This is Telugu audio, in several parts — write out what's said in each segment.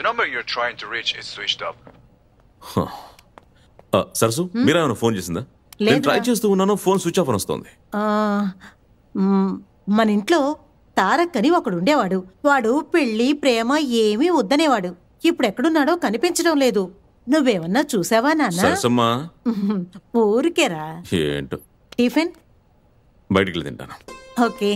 The number you're trying to reach is switched off. సరసు మీరా ఏమైనా ఫోన్ చేసిందా? నేను ట్రై చేస్తూ ఉన్నాను, ఫోన్ స్విచ్ ఆఫ్ అని వస్తుంది. మన ఇంట్లో తారక్ అని ఒకడు ఉండేవాడు. వాడు పెళ్లి ప్రేమ ఏమీ వద్దనేవాడు. ఇప్పుడు ఎక్కడున్నాడో కనిపించడం లేదు. నువ్వేమన్నా చూసావా నాన్న? సరసమ్మా ఊరికేరా. ఏంటో టిఫిన్ బయటికి వెళ్ళి తింటాను. Okay.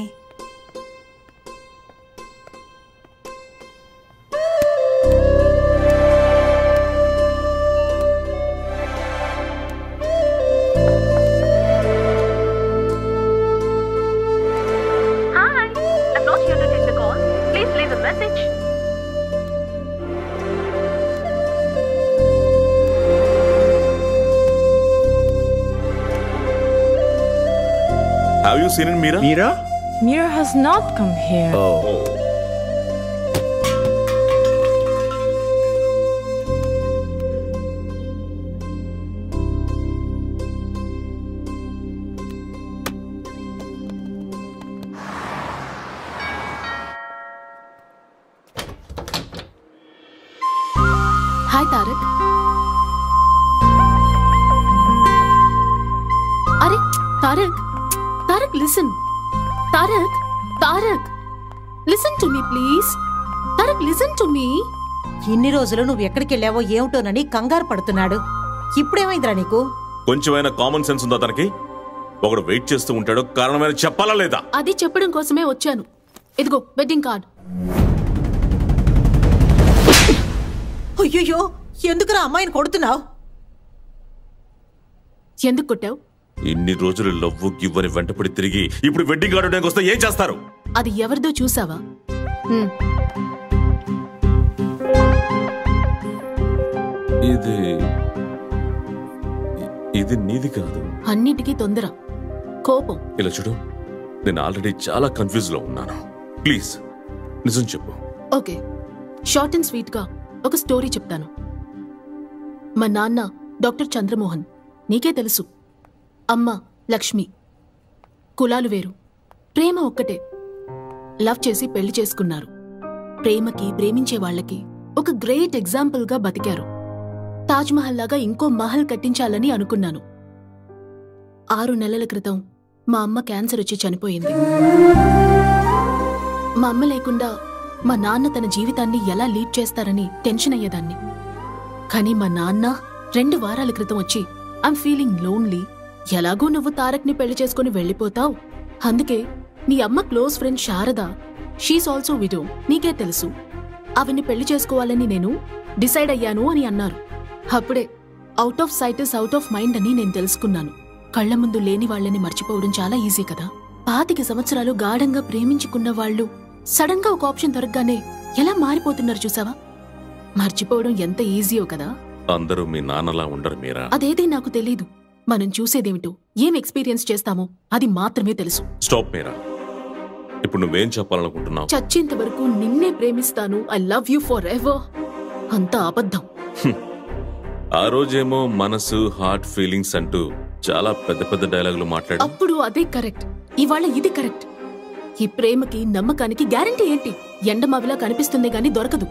Have you seen Mira? Mira has not come here. Oh. Hi, Tarak. Arey, Tarak, listen. Tarak, listen to me, please. Tarak, listen to me. ఇన్ని రోజులు నువ్వు ఎక్కడికి వెళ్ళావో ఏమిటోనని కంగారు పడుతున్నాడు. ఇప్పుడేమైందిరా నీకు? కొంచెమైనా కామన్ సెన్స్ ఉందా తనకి? ఒకడు వెయిట్ చేస్తూ ఉంటాడు, కారణమైన చెప్పాలా లేదా? అది చెప్పడం కోసమే వచ్చాను. ఇదిగో వెడ్డింగ్ కార్డ్. అయ్యో, ఎందుకురా అమ్మాయిని కొడుతున్నావు? ఎందుకు కొట్టావు? ఇన్ని రోజులు లవ్వు గివ్వని వెంటపడి తిరిగి ఇప్పుడు వెడ్డింగ్ కార్డు వస్తే ఏం చేస్తారు? అది ఎవరిదో చూసావా? ఇది నీది కాదు. అన్నిటికీ తొందర, కోపం. ఇలా చూడు, నేను ఆల్రెడీ చాలా కన్ఫ్యూజ్ లో ఉన్నాను. ప్లీజ్ నిజం చెప్పు. ఓకే, షార్ట్ అండ్ స్వీట్ గా ఒక స్టోరీ చెప్తాను. మా నాన్న డాక్టర్ చంద్రమోహన్, నీకే తెలుసు. అమ్మ లక్ష్మి. కులాలు వేరు, ప్రేమ ఒక్కటే. లవ్ చేసి పెళ్లి చేసుకున్నారు. ప్రేమకి, ప్రేమించే వాళ్ళకి ఒక గ్రేట్ ఎగ్జాంపుల్ గా బతికారు. తాజ్మహల్ లాగా ఇంకో మహల్ కట్టించాలని అనుకున్నాను. 6 నెలల క్రితం మా అమ్మ క్యాన్సర్ వచ్చి చనిపోయింది. మా అమ్మ లేకుండా మా నాన్న తన జీవితాన్ని ఎలా లీడ్ చేస్తారని టెన్షన్ అయ్యేదాన్ని. కానీ మా నాన్న 2 వారాల క్రితం వచ్చి ఐమ్ ఫీలింగ్ లోన్లీ, ఎలాగూ నువ్వు తారక్ని పెళ్లి చేసుకుని వెళ్ళిపోతావు, అందుకే నీ అమ్మ close friend Sharada, she's also widow, నీకే తెలుసు, అవన్నీ పెళ్లి చేసుకోవాలని నేను డిసైడ్ అయ్యాను అని అన్నారు. అప్పుడే out of sight is out of mind అని నేను తెలుసుకున్నాను. కళ్ల ముందు లేని వాళ్ళని మర్చిపోవడం చాలా ఈజీ కదా. 25 సంవత్సరాలు గాఢంగా ప్రేమించుకున్న వాళ్ళు సడన్ గా ఒక ఆప్షన్ దొరకగానే ఎలా మారిపోతున్నారు చూసావా? మర్చిపోవడం ఎంత ఈజీయో కదా. అందరూ మీ నాన్నలా ఉండరు మీరా. అదేది నాకు తెలీదు. మనం చూసేదేమిటో, ఏం ఎక్స్పీరియన్స్ చేస్తామో అది మాత్రమే తెలుసు. స్టాప్ మీరా, ఇప్పుడు నువ్వేం చెప్పాలనుకుంటున్నావు? చచ్చేంత వరకు నిన్నే ప్రేమిస్తాను, I love you for ever. అంతా అబద్ధం. ఆ రోజేమో మనసు, హార్ట్, ఫీలింగ్స్ అంటూ చాలా పెద్ద పెద్ద డైలాగులు మాట్లాడు. అప్పుడు అదే కరెక్ట్, ఇవాళ ఇది కరెక్ట్. ఈ ప్రేమకి, నమ్మకానికి గ్యారంటీ ఏంటి? ఎండమావిలా కనిపిస్తుంది గానీ దొరకదు.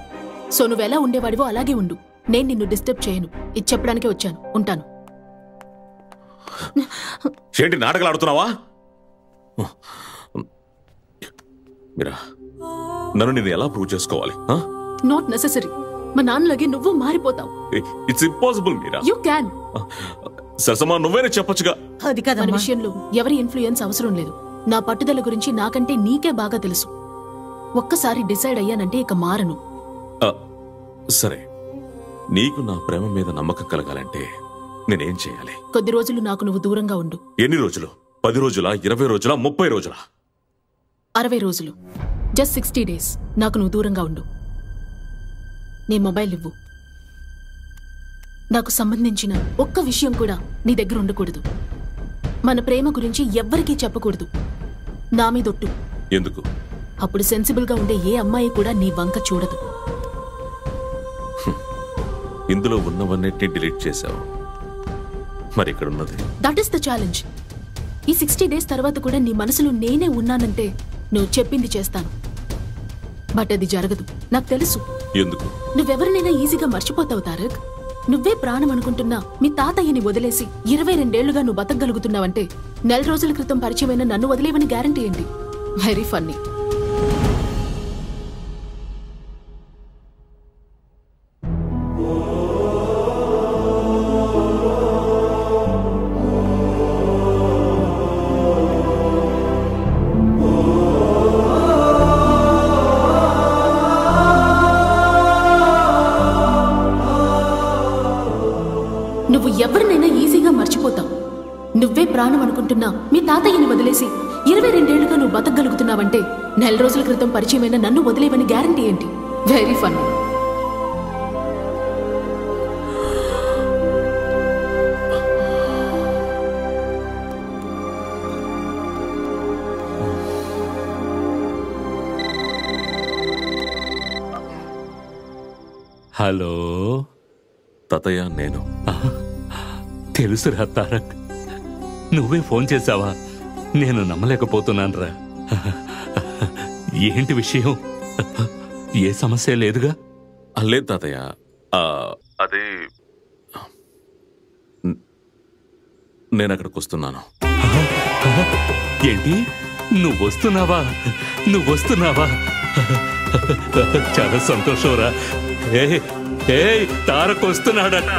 సో నువ్వెలా ఉండేవాడివో అలాగే ఉండు. నేను నిన్ను డిస్టర్బ్ చేయను. ఇది చెప్పడానికే వచ్చాను. ఉంటాను. ఏంటి నాటకాలు ఆడుతున్నావా? మీరా, నన్ను నేను ఎలా ప్రూవ్ చేసుకోవాలి? Not necessary. మా నాన్నలాగే నువ్వు మారిపోతావు. It's impossible Meera. You can. సరసమా, నువ్వేనే చెప్పొచ్చుగా. అది కదా, మన విషయంలో ఎవరి ఇన్ఫ్లుయెన్స్ అవసరం లేదు. నా పట్టుదల గురించి నాకంటే నీకే బాగా తెలుసు. ఒక్కసారి డిసైడ్ అయ్యానంటే ఇక మారను. సరే, నీకు నా ప్రేమ మీద నమ్మకం కలగాలంటే నేనేం చేయాలి? కొద్ది రోజులు నాకు నువ్వు దూరంగా ఉండు. ఎన్ని రోజులు? 10 రోజులా, 20 రోజులా, 30 రోజులా? 60 రోజులు. జస్ట్ 60 days నాకు నువ్వు దూరంగా ఉండు. నీ మొబైల్ ఇవ్వు. నాకు సంబంధించిన ఒక్క విషయం కూడా నీ దగ్గర ఉండకూడదు. మన ప్రేమ గురించి ఎవ్వరికీ చెప్పకూడదు. నా మీదొట్టు. ఎందుకు? అప్పుడు సెన్సిబుల్ గా ఉండే ఏ అమ్మాయి కూడా నీ వంక చూడదు. ఇందులో ఉన్నవన్నిటిని డిలీట్ చేశావు, మరి ఇక్కడ ఉన్నది? That is the challenge. ఈ 60 days తర్వాత కూడా నీ మనసులో నేనే ఉన్నానంటే నువ్వు చెప్పింది చేస్తాను. బట్ అది జరగదు, నాకు తెలుసు. ఎందుకు? నువ్వెవరినైనా ఈజీగా మర్చిపోతావు తారక్. నువ్వే ప్రాణం అనుకుంటున్నా మీ తాతయ్యని వదిలేసి 22 నువ్వు బతకగలుగుతున్నావంటే 4 రోజుల క్రితం పరిచయమైన నన్ను వదిలేవని గ్యారంటీ ఏంటి? Very funny. నువ్వు ఎవరినైనా ఈజీగా మర్చిపోతావు. నువ్వే ప్రాణం అనుకుంటున్నా మీ తాతయ్యని వదిలేసి 22 నువ్వు బతకగలుగుతున్నావంటే 4 రోజుల క్రితం పరిచయమైన నన్ను వదిలేవని గ్యారంటీ ఏంటి? Very funny. హలో తాతయ్య, నేను తెలుసురా తారక్, నువ్వే ఫోన్ చేశావా? నేను నమ్మలేకపోతున్నానురా. ఏంటి విషయం? ఏ సమస్య లేదుగా? లేదు తాతయ్య, అదే నేను అక్కడికి వస్తున్నాను. ఏంటి? నువ్వు వస్తున్నావా? చాలా సంతోషంరా. ఏ తారక్ వస్తున్నాడట.